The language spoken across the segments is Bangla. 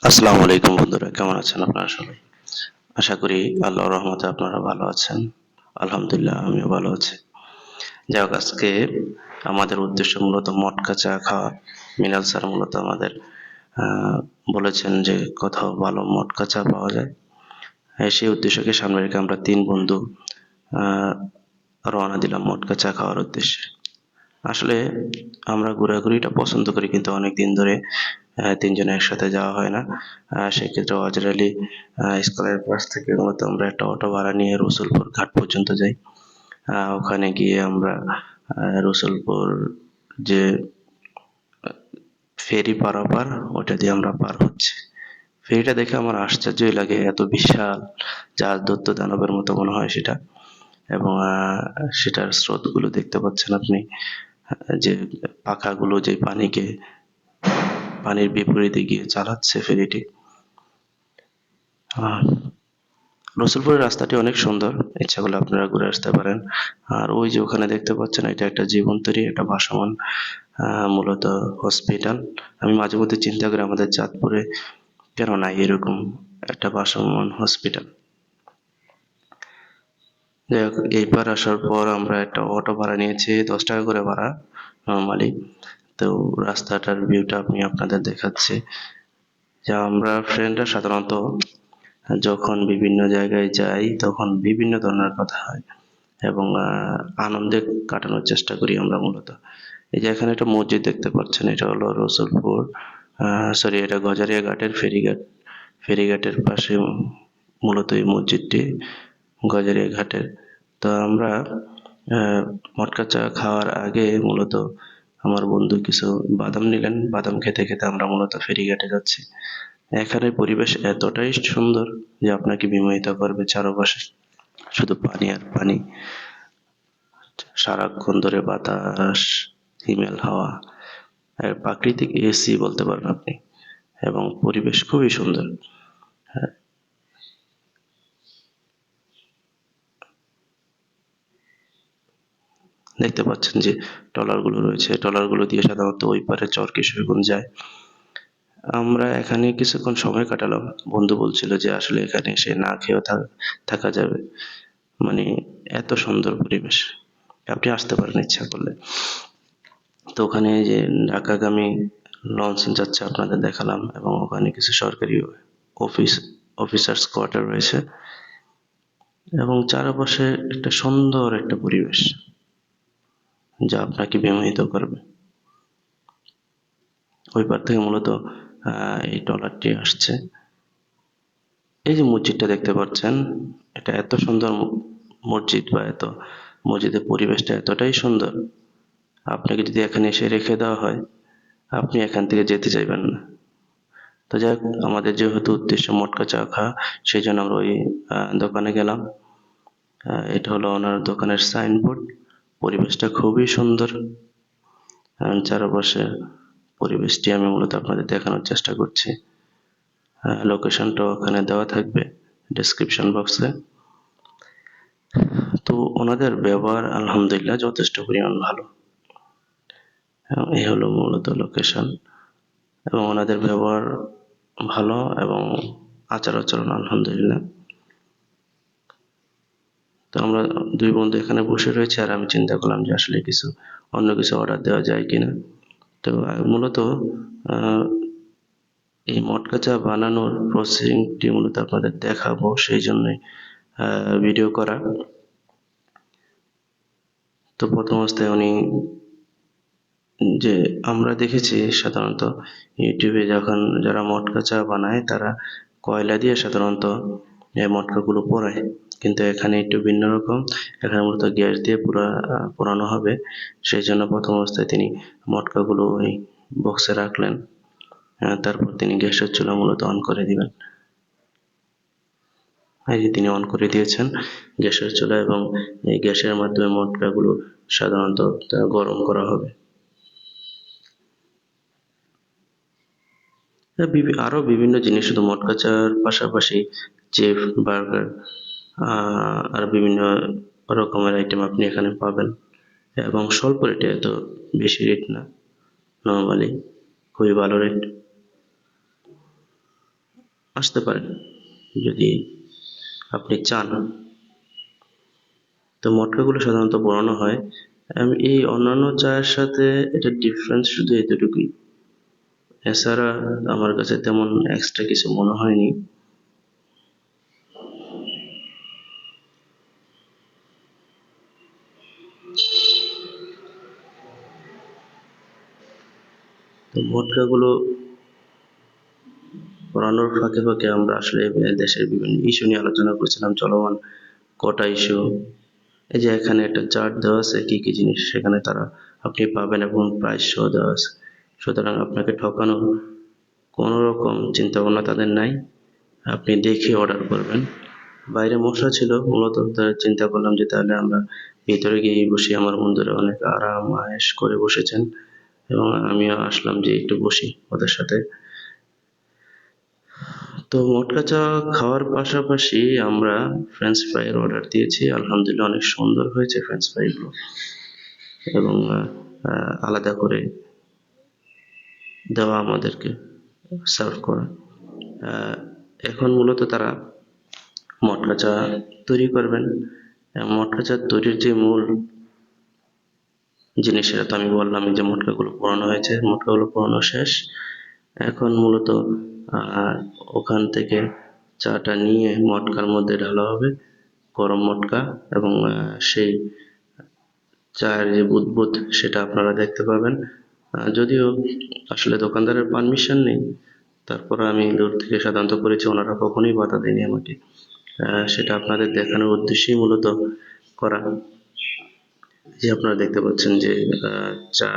আসসালামু আলাইকুম বন্ধুরা, কেমন আছেন আপনারা সবাই? আশা করি আল্লাহর রহমতে আপনারা ভালো আছেন। আলহামদুলিল্লাহ আমিও ভালো আছি। যাই হোক, আজকে আমাদের উদ্দেশ্য মূলত মটকা চা খাওয়া। মিনাল স্যার মূলত আমাদের বলেছেন যে কোথাও ভালো মটকা চা পাওয়া যায়। সেই উদ্দেশ্যকে সামনে রেখে আমরা ৩ বন্ধু আহ, রওনা দিলাম মটকা চা খাওয়ার উদ্দেশ্যে। আসলে আমরা ঘোরাঘুরিটা পছন্দ করি, কিন্তু অনেকদিন ধরে ৩ জনে একসাথে যাওয়া হয় না। সেক্ষেত্রে ওয়াজের আলী স্কুলের পাশ থেকে মূলত আমরা একটা অটো ভাড়া নিয়ে রসুলপুর ঘাট পর্যন্ত যাই। ওখানে গিয়ে আমরা রসুলপুর যে ফেরি পারাপার, ওটা দিয়ে আমরা পার হচ্ছি। ফেরিটা দেখে আমার আশ্চর্যই লাগে, এত বিশাল, জাহাজ দৈত্য দানবের মতো মনে হয় সেটা। এবং সেটার স্রোতগুলো দেখতে পাচ্ছেন আপনি, যে পাখাগুলো যে পানির বিপরীতে গিয়ে চালাচ্ছে ফেরিটি। আহ, রসুলপুরের রাস্তাটি অনেক সুন্দর, ইচ্ছা করলে আপনারা ঘুরে আসতে পারেন। আর ওই যে ওখানে দেখতে পাচ্ছেন, এটা একটা জীবন্তরী, একটা ভাসমান মূলত হসপিটাল। আমি মাঝে মধ্যে চিন্তা করি আমাদের চাঁদপুরে কেন নাই এরকম একটা ভাসমান হসপিটাল। যাই হোক, এইবার আসার পর আমরা একটা অটো ভাড়া নিয়েছি, 10 টাকা করে ভাড়া নর্মালি। তো রাস্তাটার ভিউটা আমি আপনাদের দেখাচ্ছি। যে আমরা ফ্রেন্ডরা সাধারণত যখন বিভিন্ন জায়গায় যাই তখন বিভিন্ন ধরনের কথা হয় এবং আনন্দে কাটানোর চেষ্টা করি আমরা মূলত। এই যে এখানে একটা মসজিদ দেখতে পাচ্ছেন, এটা হলো রসুলপুর, সরি, এটা গজারিয়া ঘাটের ফেরিঘাট। ফেরিঘাটের পাশে মূলত এই মসজিদটি, গজারিয়া ঘাটের। তো আমরা মটকা চা খাওয়ার আগে মূলত আমার বন্ধু কিছু বাদাম নিলেন। বাদাম খেতে খেতে আমরা মূলত ফেরিঘাটে যাচ্ছি। এখানের পরিবেশ এতটাই সুন্দর যে আপনাকে বিমোহিত করবে। চারপাশে শুধু পানি আর পানি, সারাক্ষণ ধরে বাতাস, হিমেল হাওয়া, প্রাকৃতিক এসি বলতে পারেন আপনি। এবং পরিবেশ খুবই সুন্দর। দেখতে পাচ্ছেন যে ট্রলারগুলো রয়েছে, ট্রলারগুলো দিয়ে সাধারণত ওই পারে চর কিশোরগঞ্জ যায়। আমরা এখানে কিছুক্ষণ সময় কাটালাম। বন্ধু বলছিল যে আসলে এখানে এসে না খেয়েও থাকা যাবে, মানে এত সুন্দর পরিবেশ, আপনি আসতে পারেন ইচ্ছা করলে। তো ওখানে যে ঢাকাগামী লঞ্চ যাচ্ছে আপনাদের দেখালাম, এবং ওখানে কিছু সরকারি অফিস অফিসার্স কোয়ার্টার রয়েছে, এবং চারপাশে একটা সুন্দর একটা পরিবেশ যা আপনাকে বিমোহিত করবে। ওই পার থেকে মূলত এই ট্রলারটি আসছে। এই যে মসজিদটা দেখতে পাচ্ছেন, এটা এত সুন্দর মসজিদ, বা মসজিদের পরিবেশটা এতটাই সুন্দর, আপনাকে যদি এখানে এসে রেখে দেওয়া হয় আপনি এখান থেকে যেতে চাইবেন না। তো যাই হোক, আমাদের যেহেতু উদ্দেশ্য মটকা চা খাওয়া, সেই জন্য আমরা ওই দোকানে গেলাম। এটা হলো ওনার দোকানের সাইনবোর্ড। পরিবেশটা খুবই সুন্দর। চারপাশে পরিবেশটি আমি মূলত আপনাদের দেখানোর চেষ্টা করছি। লোকেশনটা ওখানে দেওয়া থাকবে ডেসক্রিপশন বক্সে। তো ওনাদের ব্যবহার আলহামদুলিল্লাহ যথেষ্ট পরিমাণ ভালো। এই হলো মূলত লোকেশন, এবং ওনাদের ব্যবহার ভালো, এবং আচার আচরণ আলহামদুলিল্লাহ। তো আমরা 2 বন্ধু এখানে বসে রয়েছি, আর আমি চিন্তা করলাম যে আসলে অন্য কিছু অর্ডার দেওয়া যায় কিনা। তো মূলত আহ, এই মটকা চা বানানোর প্রসেসিংটি মূলত আপনাদের দেখাবো, সেই জন্যই ভিডিও করা। তো প্রথম অবস্থায় উনি, যে আমরা দেখেছি সাধারণত ইউটিউবে যখন যারা মটকা চা বানায় তারা কয়লা দিয়ে সাধারণত এই মটকাগুলো পোড়ায়, কিন্তু এখানে একটু ভিন্ন রকম। এখানে মূলত গ্যাস দিয়ে পোড়ানো হবে। সেই জন্য প্রথম অবস্থায় তিনি মটকাগুলো ওই বক্সে রাখলেন, তারপর তিনি গ্যাসের চুলা মূলত অন করে দিবেন। এই যে তিনি অন করে দিয়েছেন গ্যাসের চুলা, এবং এই গ্যাসের মাধ্যমে মটকাগুলো সাধারণত গরম করা হবে। আরো বিভিন্ন জিনিস, শুধু মটকা চার পাশাপাশি চিপস, বার্গার, আর বিভিন্ন রকমের আইটেম আপনি এখানে পাবেন, এবং স্বল্প রেটে, এত বেশি রেট না, নর্মালি খুবই ভালো রেট। আসতে পারেন যদি আপনি চান। তো মটকাগুলো সাধারণত পোড়ানো হয়। এই অন্যান্য চায়ের সাথে এটা ডিফারেন্স শুধু এতটুকুই, এছাড়া আমার কাছে তেমন এক্সট্রা কিছু মনে হয়নি। তো মটকাগুলো পোড়ানোর ফাঁকে ফাঁকে আমরা আসলে দেশের বিভিন্ন ইস্যু নিয়ে আলোচনা করছিলাম, চলমান কোটা ইস্যু। এই যে এখানে একটা চার্ট দেওয়া আছে কি কি জিনিস সেখানে আপনি পাবেন এবং প্রাইস সহ দেওয়া আছে, সুতরাং আপনাকে ঠকানোর কোনো রকম চিন্তা ভাবনা তাদের নাই। আপনি দেখে অর্ডার করবেন। বাইরে মশা ছিল, মূলত চিন্তা করলাম যে তাহলে আমরা ভিতরে গিয়ে বসি। আমার বন্ধুরা অনেক আরাম আয়েশ করে বসেছেন এবং আমিও আসলাম যে একটু বসি ওদের সাথে। তো মটকা চা খাওয়ার পাশাপাশি আমরা ফ্রেঞ্চ ফ্রাইয়ের অর্ডার দিয়েছি, আলহামদুলিল্লাহ অনেক সুন্দর হয়েছে ফ্রেঞ্চ ফ্রাইগুলো, এবং আলাদা করে দেওয়া আমাদেরকে সার্ভ করা। এখন মূলত তারা মটকা চা তৈরি করবেন। মটকা চা তৈরির যে মূল জিনিস সেটা তো আমি বললামই, যে মটকাগুলো পোড়ানো হয়েছে, মটকাগুলো পোড়ানো শেষ। এখন মূলত আহ, ওখান থেকে চাটা নিয়ে মটকার মধ্যে ঢালা হবে, গরম মটকা, এবং সেই চায়ের যে বুদবুদ সেটা আপনারা দেখতে পাবেন। যদিও আসলে দোকানদারের পারমিশন নেই, তারপর আমি দূর থেকে সাধারণত করেছি, ওনারা কখনোই বাধা দেয়নি আমাকে। সেটা আপনাদের দেখানোর উদ্দেশ্যেই মূলত করা। যে আপনারা দেখতে পাচ্ছেন যে চা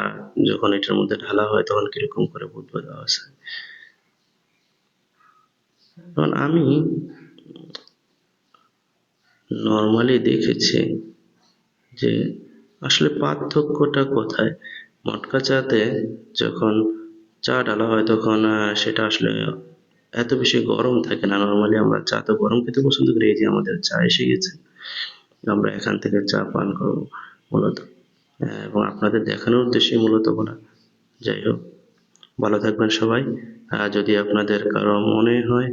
যখন এটার মধ্যে ঢালা হয় তখন কিরকম করে বুদবুদ আওয়াজ হয়। কারণ আমি নর্মালি দেখেছি যে আসলে পার্থক্যটা কোথায়। মটকা চাতে যখন চা ঢালা হয় তখন সেটা আসলে এত বেশি গরম থাকে না। নর্মালি আমরা চা তো গরম খেতে পছন্দ করি, এই যে আমাদের চা এসে গেছে, আমরা এখান থেকে চা পান করবো মূলত। এবং আপনাদের দেখানোর উদ্দেশ্যে মূলত বলা। যাই হোক, ভালো থাকবেন সবাই। যদি আপনাদের কারো মনে হয়,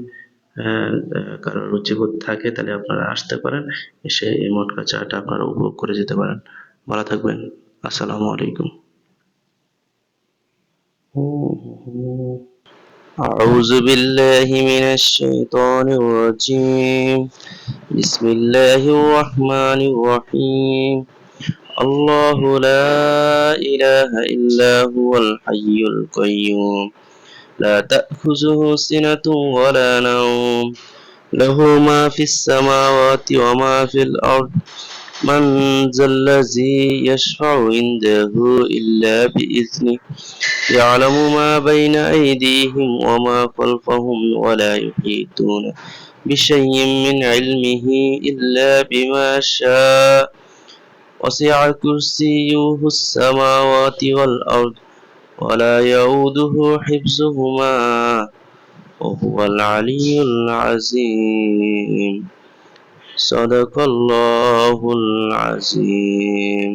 কারো রুচিবোধ থাকে, তাহলে আপনারা আসতে পারেন, এসে এই মটকা চাটা আপনারা উপভোগ করে যেতে পারেন। ভালো থাকবেন। আসসালামু আলাইকুম। أعوذ بالله من الشيطان الرجيم. بسم الله الرحمن الرحيم. الله لا إله إلا هو الحي القيوم لا تأخذه سنة ولا نوم له ما في السماوات وما في الأرض من ذا الذي يشفع عنده إلا بإذنه يعلم ما بين أيديهم وما خلفهم ولا يحيطون بشيء من علمه إلا بما شاء وسع كرسيه السماوات والأرض ولا يؤوده حفظهما وهو العلي العظيم. صدق الله العظيم.